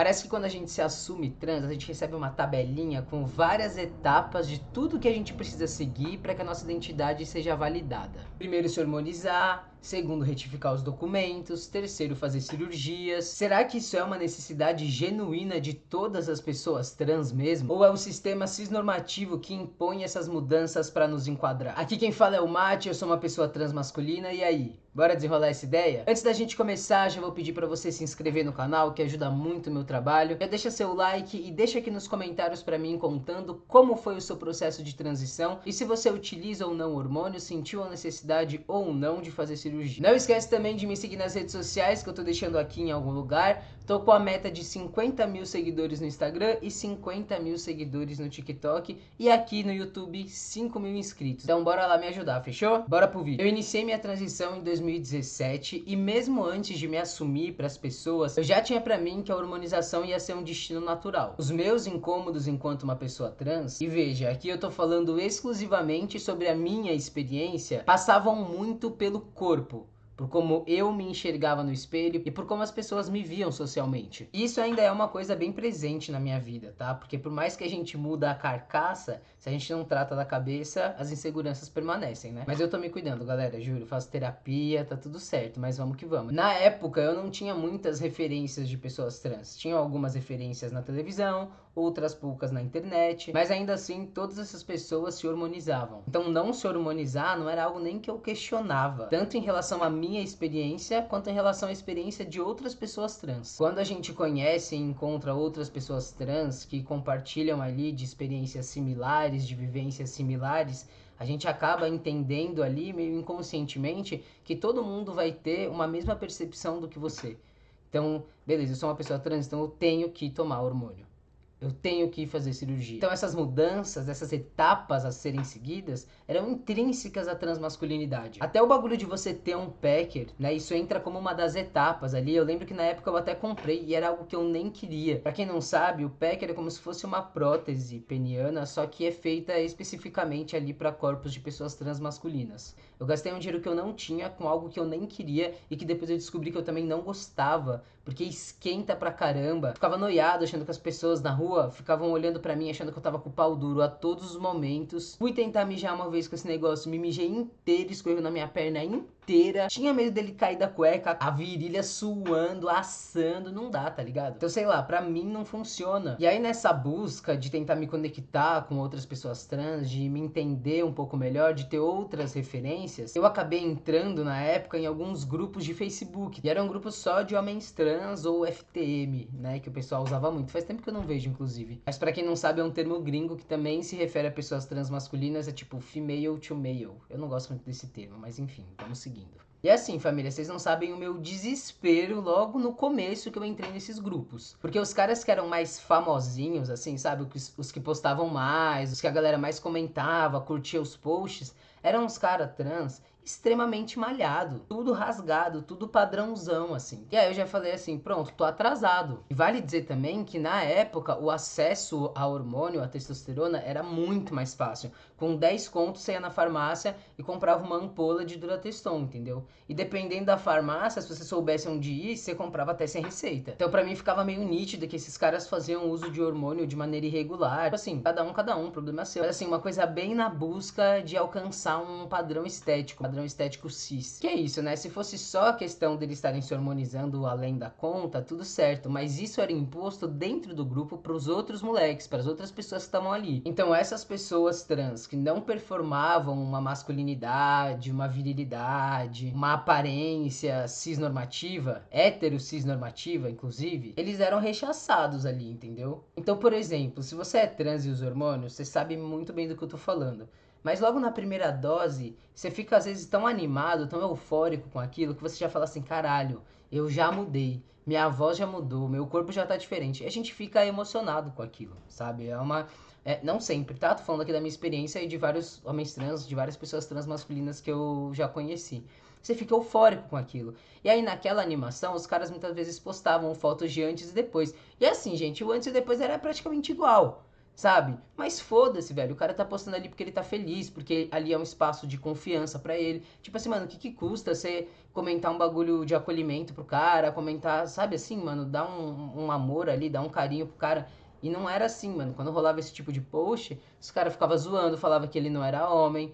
Parece que quando a gente se assume trans, a gente recebe uma tabelinha com várias etapas de tudo que a gente precisa seguir para que a nossa identidade seja validada. Primeiro, se hormonizar. Segundo, retificar os documentos. Terceiro, fazer cirurgias. Será que isso é uma necessidade genuína de todas as pessoas trans mesmo? Ou é o sistema cisnormativo que impõe essas mudanças para nos enquadrar? Aqui quem fala é o Mate, eu sou uma pessoa trans masculina, e aí? Bora desenrolar essa ideia? Antes da gente começar, já vou pedir para você se inscrever no canal, que ajuda muito o meu trabalho. Já deixa seu like e deixa aqui nos comentários para mim contando como foi o seu processo de transição e se você utiliza ou não hormônio, sentiu a necessidade ou não de fazer cirurgia. Não esquece também de me seguir nas redes sociais, que eu tô deixando aqui em algum lugar. Tô com a meta de 50 mil seguidores no Instagram e 50 mil seguidores no TikTok. E aqui no YouTube, 5 mil inscritos. Então bora lá me ajudar, fechou? Bora pro vídeo. Eu iniciei minha transição em 2017 e mesmo antes de me assumir para as pessoas, eu já tinha para mim que a hormonização ia ser um destino natural. Os meus incômodos enquanto uma pessoa trans, e veja, aqui eu tô falando exclusivamente sobre a minha experiência, passavam muito pelo corpo. Por como eu me enxergava no espelho e por como as pessoas me viam socialmente. Isso ainda é uma coisa bem presente na minha vida, tá? Porque por mais que a gente muda a carcaça, se a gente não trata da cabeça, as inseguranças permanecem, né? Mas eu tô me cuidando, galera, juro. Faço terapia, tá tudo certo, mas vamos que vamos. Na época, eu não tinha muitas referências de pessoas trans. Tinha algumas referências na televisão, outras poucas na internet, mas ainda assim, todas essas pessoas se hormonizavam. Então, não se hormonizar não era algo nem que eu questionava, tanto em relação à minha experiência, quanto em relação à experiência de outras pessoas trans. Quando a gente conhece e encontra outras pessoas trans que compartilham ali de experiências similares, de vivências similares, a gente acaba entendendo ali, meio inconscientemente, que todo mundo vai ter uma mesma percepção do que você. Então, beleza, eu sou uma pessoa trans, então eu tenho que tomar hormônio. Eu tenho que fazer cirurgia. Então essas mudanças, essas etapas a serem seguidas, eram intrínsecas à transmasculinidade. Até o bagulho de você ter um packer, né? Isso entra como uma das etapas ali. Eu lembro que na época eu até comprei e era algo que eu nem queria. Pra quem não sabe, o packer é como se fosse uma prótese peniana, só que é feita especificamente ali para corpos de pessoas transmasculinas. Eu gastei um dinheiro que eu não tinha com algo que eu nem queria e que depois eu descobri que eu também não gostava, porque esquenta pra caramba. Ficava noiado achando que as pessoas na rua ficavam olhando pra mim achando que eu tava com o pau duro a todos os momentos. Fui tentar mijar uma vez com esse negócio, me mijei inteiro, escorreu na minha perna inteira. Tinha medo dele cair da cueca, a virilha suando, assando, não dá, tá ligado? Então sei lá, pra mim não funciona. E aí nessa busca de tentar me conectar com outras pessoas trans, de me entender um pouco melhor, de ter outras referências, eu acabei entrando na época em alguns grupos de Facebook. E eram grupos só de homens trans ou FTM, né, que o pessoal usava muito. Faz tempo que eu não vejo, inclusive. Mas pra quem não sabe, é um termo gringo que também se refere a pessoas trans masculinas, é tipo female to male. Eu não gosto muito desse termo, mas enfim, vamos seguindo. E assim, família, vocês não sabem o meu desespero logo no começo que eu entrei nesses grupos. Porque os caras que eram mais famosinhos, assim, sabe? Os que postavam mais, os que a galera mais comentava, curtia os posts, eram uns caras trans extremamente malhado, tudo rasgado, tudo padrãozão, assim. E aí eu já falei assim, pronto, tô atrasado. E vale dizer também que na época o acesso a hormônio, a testosterona, era muito mais fácil. Com 10 contos você ia na farmácia e comprava uma ampola de Durateston, entendeu? E dependendo da farmácia, se você soubesse onde ir, você comprava até sem receita. Então pra mim ficava meio nítido que esses caras faziam uso de hormônio de maneira irregular. Assim, cada um, problema seu. Mas assim, uma coisa bem na busca de alcançar um padrão estético cis. Que é isso, né? Se fosse só a questão deles estarem se hormonizando além da conta, tudo certo. Mas isso era imposto dentro do grupo pros outros moleques, para as outras pessoas que estavam ali. Então essas pessoas trans que não performavam uma masculinidade, uma virilidade, uma aparência cisnormativa, hétero cisnormativa, inclusive, eles eram rechaçados ali, entendeu? Então, por exemplo, se você é trans e usa hormônios, você sabe muito bem do que eu tô falando. Mas logo na primeira dose, você fica às vezes tão animado, tão eufórico com aquilo, que você já fala assim, caralho, eu já mudei, minha voz já mudou, meu corpo já tá diferente. E a gente fica emocionado com aquilo, sabe? Não sempre, tá? Tô falando aqui da minha experiência e de vários homens trans, de várias pessoas trans masculinas que eu já conheci. Você fica eufórico com aquilo. E aí naquela animação, os caras muitas vezes postavam fotos de antes e depois. E assim, gente, o antes e depois era praticamente igual. sabe? Mas foda-se, velho, o cara tá postando ali porque ele tá feliz, porque ali é um espaço de confiança pra ele. Tipo assim, mano, o que que custa você comentar um bagulho de acolhimento pro cara, comentar, sabe assim, mano, dar um amor ali, dar um carinho pro cara. E não era assim, mano. Quando rolava esse tipo de post, os caras ficavam zoando, falava que ele não era homem,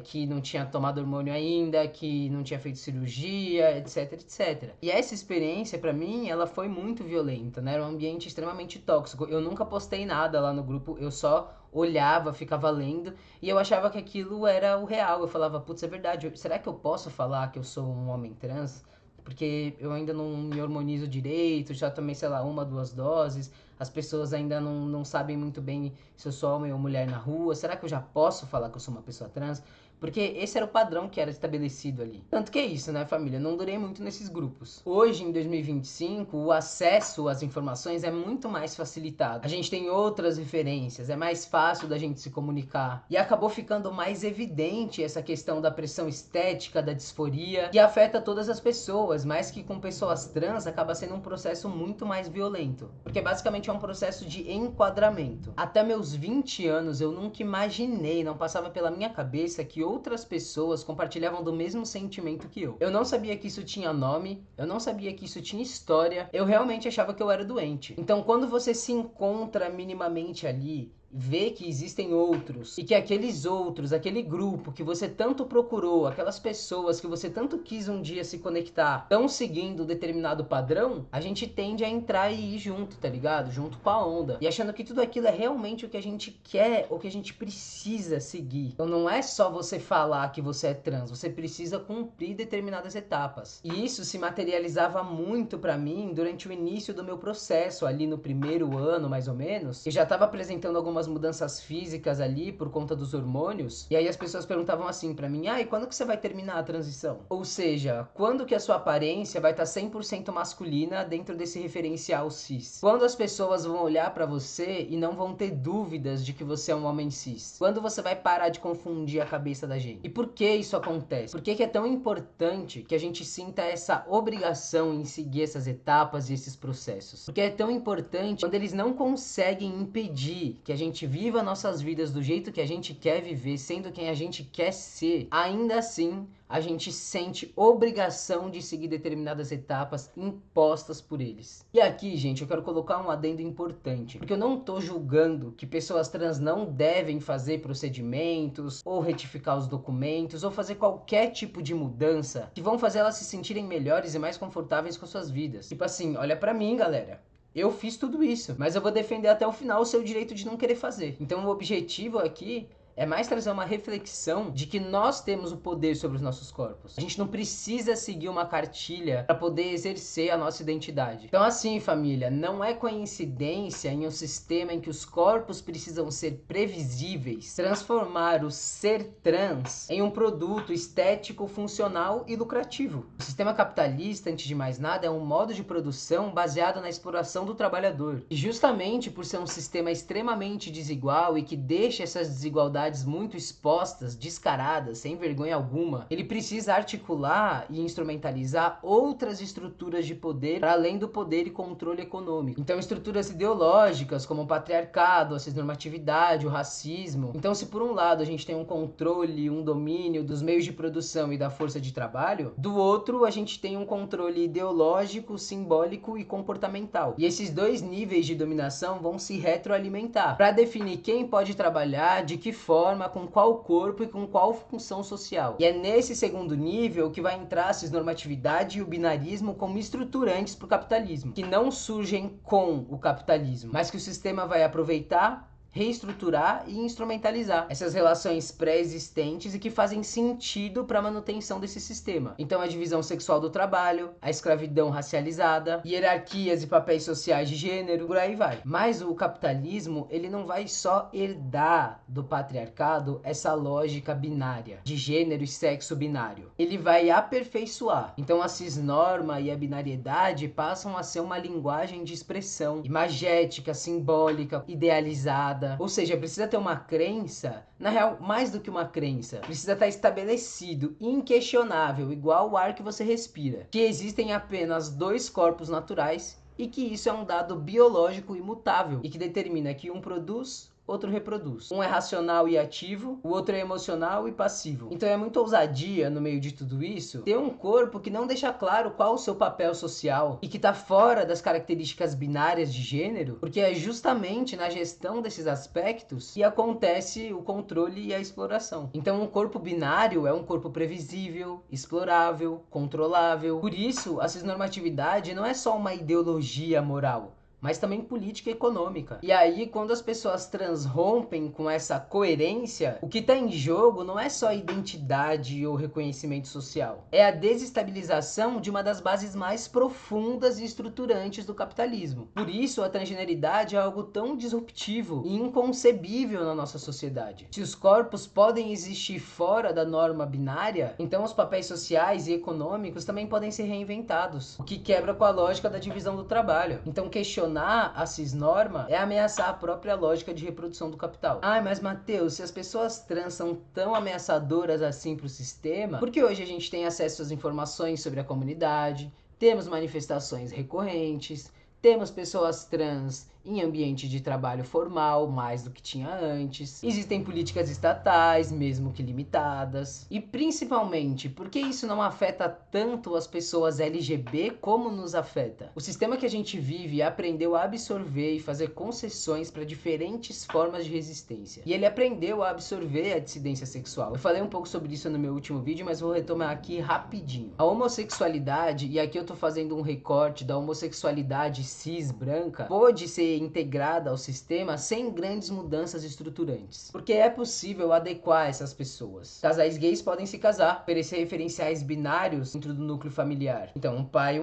que não tinha tomado hormônio ainda, que não tinha feito cirurgia, etc, etc. E essa experiência, pra mim, ela foi muito violenta, né? Era um ambiente extremamente tóxico. Eu nunca postei nada lá no grupo, eu só olhava, ficava lendo, e eu achava que aquilo era o real. Eu falava, putz, é verdade, será que eu posso falar que eu sou um homem trans? Porque eu ainda não me hormonizo direito, já tomei, sei lá, 1, 2 doses, as pessoas ainda não sabem muito bem se eu sou homem ou mulher na rua, será que eu já posso falar que eu sou uma pessoa trans? Porque esse era o padrão que era estabelecido ali. Tanto que é isso, né, família? Não durei muito nesses grupos. Hoje, em 2025, o acesso às informações é muito mais facilitado. A gente tem outras referências, é mais fácil da gente se comunicar. E acabou ficando mais evidente essa questão da pressão estética, da disforia, que afeta todas as pessoas, mas que com pessoas trans acaba sendo um processo muito mais violento. Porque basicamente é um processo de enquadramento. Até meus 20 anos eu nunca imaginei, não passava pela minha cabeça que outras pessoas compartilhavam do mesmo sentimento que eu. Eu não sabia que isso tinha nome, eu não sabia que isso tinha história, eu realmente achava que eu era doente. Então quando você se encontra minimamente ali, vê que existem outros e que aqueles outros, aquele grupo que você tanto procurou, aquelas pessoas que você tanto quis um dia se conectar, estão seguindo determinado padrão, a gente tende a entrar e ir junto, tá ligado? Junto com a onda. E achando que tudo aquilo é realmente o que a gente quer ou que a gente precisa seguir. Então não é só você falar que você é trans, você precisa cumprir determinadas etapas. E isso se materializava muito pra mim durante o início do meu processo, ali no primeiro ano, mais ou menos. Eu já tava apresentando algumas mudanças físicas ali por conta dos hormônios. E aí as pessoas perguntavam assim pra mim: e quando que você vai terminar a transição? Ou seja, quando que a sua aparência vai estar 100% masculina dentro desse referencial cis? Quando as pessoas vão olhar pra você e não vão ter dúvidas de que você é um homem cis? Quando você vai parar de confundir a cabeça da gente? E por que isso acontece? Por que que é tão importante que a gente sinta essa obrigação em seguir essas etapas e esses processos? Porque é tão importante quando eles não conseguem impedir que a gente viva nossas vidas do jeito que a gente quer viver, sendo quem a gente quer ser, ainda assim a gente sente obrigação de seguir determinadas etapas impostas por eles. E aqui, gente, eu quero colocar um adendo importante, porque eu não tô julgando que pessoas trans não devem fazer procedimentos, ou retificar os documentos, ou fazer qualquer tipo de mudança que vão fazer elas se sentirem melhores e mais confortáveis com suas vidas. Tipo assim, olha pra mim, galera. Eu fiz tudo isso, mas eu vou defender até o final o seu direito de não querer fazer. Então o objetivo aqui é mais trazer uma reflexão de que nós temos o poder sobre os nossos corpos. A gente não precisa seguir uma cartilha para poder exercer a nossa identidade. Então assim, família, não é coincidência em um sistema em que os corpos precisam ser previsíveis, transformar o ser trans em um produto estético, funcional e lucrativo. O sistema capitalista, antes de mais nada, é um modo de produção baseado na exploração do trabalhador. E justamente por ser um sistema extremamente desigual e que deixa essas desigualdades muito expostas, descaradas, sem vergonha alguma, ele precisa articular e instrumentalizar outras estruturas de poder para além do poder e controle econômico. Então estruturas ideológicas como o patriarcado, a cisnormatividade, o racismo. Então se por um lado a gente tem um controle, um domínio dos meios de produção e da força de trabalho, do outro a gente tem um controle ideológico, simbólico e comportamental. E esses dois níveis de dominação vão se retroalimentar para definir quem pode trabalhar, de que forma, com qual corpo e com qual função social. E é nesse segundo nível que vai entrar a cisnormatividade e o binarismo como estruturantes para o capitalismo, que não surgem com o capitalismo, mas que o sistema vai aproveitar, reestruturar e instrumentalizar essas relações pré-existentes e que fazem sentido para a manutenção desse sistema. Então a divisão sexual do trabalho, a escravidão racializada, hierarquias e papéis sociais de gênero, por aí vai. Mas o capitalismo, ele não vai só herdar do patriarcado essa lógica binária, de gênero e sexo binário. Ele vai aperfeiçoar. Então a cisnorma e a binariedade passam a ser uma linguagem de expressão imagética, simbólica, idealizada. Ou seja, precisa ter uma crença, na real, mais do que uma crença, precisa estar estabelecido, inquestionável, igual o ar que você respira, que existem apenas dois corpos naturais e que isso é um dado biológico imutável e que determina que um produz, outro reproduz. Um é racional e ativo, o outro é emocional e passivo. Então é muita ousadia no meio de tudo isso ter um corpo que não deixa claro qual o seu papel social e que tá fora das características binárias de gênero, porque é justamente na gestão desses aspectos que acontece o controle e a exploração. Então um corpo binário é um corpo previsível, explorável, controlável. Por isso, a cisnormatividade não é só uma ideologia moral, mas também política e econômica. E aí, quando as pessoas trans rompem com essa coerência, o que está em jogo não é só identidade ou reconhecimento social, é a desestabilização de uma das bases mais profundas e estruturantes do capitalismo. Por isso, a transgeneridade é algo tão disruptivo e inconcebível na nossa sociedade. Se os corpos podem existir fora da norma binária, então os papéis sociais e econômicos também podem ser reinventados, o que quebra com a lógica da divisão do trabalho. Então, questionar a cisnorma é ameaçar a própria lógica de reprodução do capital. Mas Matheus, se as pessoas trans são tão ameaçadoras assim para o sistema, por que hoje a gente tem acesso às informações sobre a comunidade, temos manifestações recorrentes, temos pessoas trans em ambiente de trabalho formal, mais do que tinha antes. Existem políticas estatais, mesmo que limitadas. E principalmente, por que isso não afeta tanto as pessoas LGBT como nos afeta? O sistema que a gente vive aprendeu a absorver e fazer concessões para diferentes formas de resistência. E ele aprendeu a absorver a dissidência sexual. Eu falei um pouco sobre isso no meu último vídeo, mas vou retomar aqui rapidinho. A homossexualidade, e aqui eu tô fazendo um recorte da homossexualidade cis branca, pode ser integrada ao sistema sem grandes mudanças estruturantes, porque é possível adequar essas pessoas. Casais gays podem se casar, oferecer referenciais binários dentro do núcleo familiar. Então, um pai,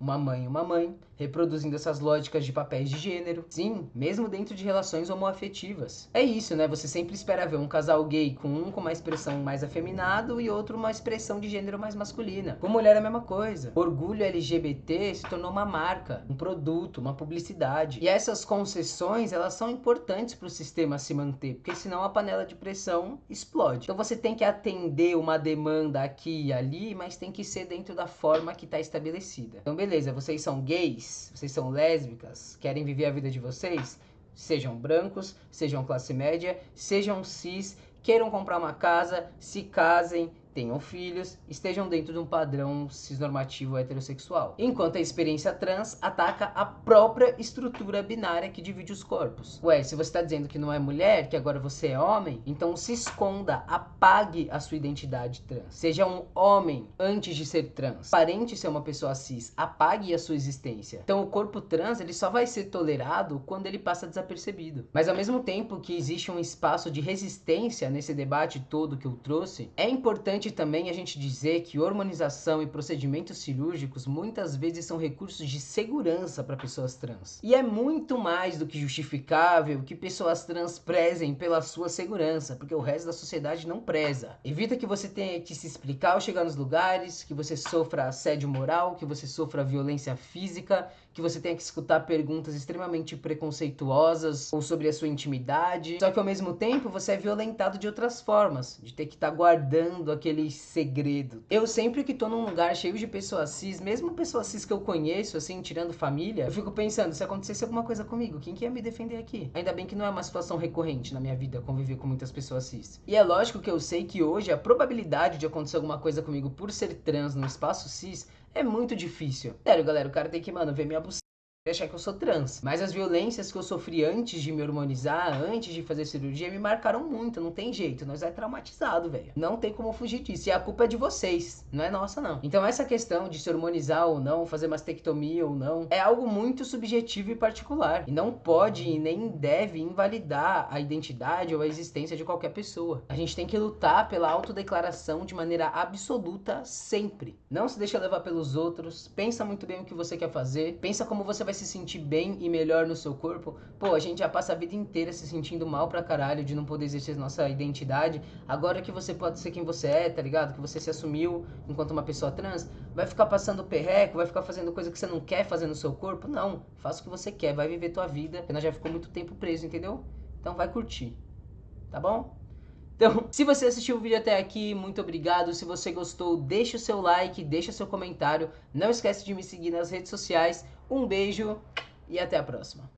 uma mãe, reproduzindo essas lógicas de papéis de gênero. Sim, mesmo dentro de relações homoafetivas. É isso, né? Você sempre espera ver um casal gay com uma expressão mais afeminado e outro uma expressão de gênero mais masculina. Com mulher é a mesma coisa. O orgulho LGBT se tornou uma marca, um produto, uma publicidade. E essas concessões, elas são importantes para o sistema se manter, porque senão a panela de pressão explode. Então você tem que atender uma demanda aqui e ali, mas tem que ser dentro da forma que está estabelecida. Então beleza, vocês são gays, vocês são lésbicas, querem viver a vida de vocês? Sejam brancos, sejam classe média, sejam cis, queiram comprar uma casa, se casem, tenham filhos, estejam dentro de um padrão cisnormativo heterossexual. Enquanto a experiência trans ataca a própria estrutura binária que divide os corpos. Ué, se você está dizendo que não é mulher, que agora você é homem, então se esconda, apague a sua identidade trans. Seja um homem antes de ser trans. Aparente ser uma pessoa cis, apague a sua existência. Então o corpo trans, ele só vai ser tolerado quando ele passa desapercebido. Mas ao mesmo tempo que existe um espaço de resistência nesse debate todo que eu trouxe, é importante também a gente dizer que hormonização e procedimentos cirúrgicos muitas vezes são recursos de segurança para pessoas trans. E é muito mais do que justificável que pessoas trans prezem pela sua segurança, porque o resto da sociedade não preza. Evita que você tenha que se explicar ao chegar nos lugares, que você sofra assédio moral, que você sofra violência física, que você tenha que escutar perguntas extremamente preconceituosas ou sobre a sua intimidade. Só que ao mesmo tempo você é violentado de outras formas, de ter que estar guardando aquele segredo. Eu sempre que tô num lugar cheio de pessoas cis, mesmo pessoas cis que eu conheço, assim, tirando família, eu fico pensando, se acontecesse alguma coisa comigo, quem que ia me defender aqui? Ainda bem que não é uma situação recorrente na minha vida, conviver com muitas pessoas cis. E é lógico que eu sei que hoje a probabilidade de acontecer alguma coisa comigo por ser trans no espaço cis é muito difícil. Sério, galera, o cara tem que, ver minha buceta e achar que eu sou trans. Mas as violências que eu sofri antes de me hormonizar, antes de fazer cirurgia, me marcaram muito, não tem jeito. Nós é traumatizado, velho. Não tem como fugir disso. E a culpa é de vocês, não é nossa, não. Então essa questão de se hormonizar ou não, fazer mastectomia ou não, é algo muito subjetivo e particular. E não pode e nem deve invalidar a identidade ou a existência de qualquer pessoa. A gente tem que lutar pela autodeclaração de maneira absoluta sempre. Não se deixa levar pelos outros. Pensa muito bem o que você quer fazer. Pensa como você vai se sentir bem e melhor no seu corpo. Pô, a gente já passa a vida inteira se sentindo mal pra caralho de não poder exercer nossa identidade. Agora que você pode ser quem você é, tá ligado? Que você se assumiu enquanto uma pessoa trans, vai ficar passando perreco, vai ficar fazendo coisa que você não quer fazer no seu corpo? Não, faça o que você quer, vai viver tua vida, porque nós já ficou muito tempo preso, entendeu? Então vai curtir, tá bom? Então, se você assistiu o vídeo até aqui, muito obrigado. Se você gostou, deixa o seu like, deixa o seu comentário. Não esquece de me seguir nas redes sociais. Um beijo e até a próxima.